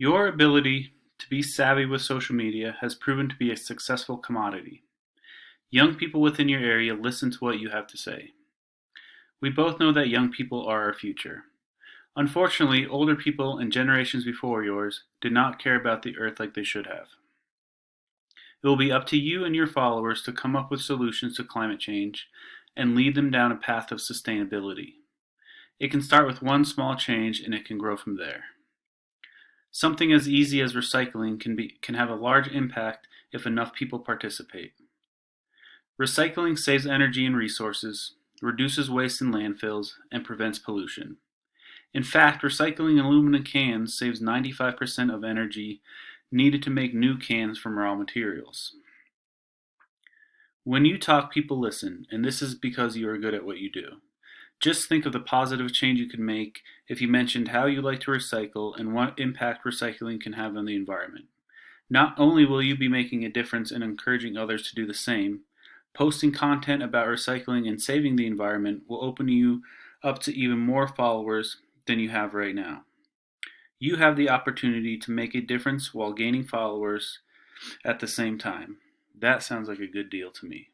Your ability to be savvy with social media has proven to be a successful commodity. Young people within your area listen to what you have to say. We both know that young people are our future. Unfortunately, older people and generations before yours did not care about the earth like they should have. It will be up to you and your followers to come up with solutions to climate change and lead them down a path of sustainability. It can start with one small change and it can grow from there. Something as easy as recycling can have a large impact if enough people participate. Recycling saves energy and resources, reduces waste in landfills, and prevents pollution. In fact, recycling aluminum cans saves 95% of energy needed to make new cans from raw materials. When you talk, people listen, and this is because you are good at what you do. Just think of the positive change you could make if you mentioned how you like to recycle and what impact recycling can have on the environment. Not only will you be making a difference and encouraging others to do the same, posting content about recycling and saving the environment will open you up to even more followers than you have right now. You have the opportunity to make a difference while gaining followers at the same time. That sounds like a good deal to me.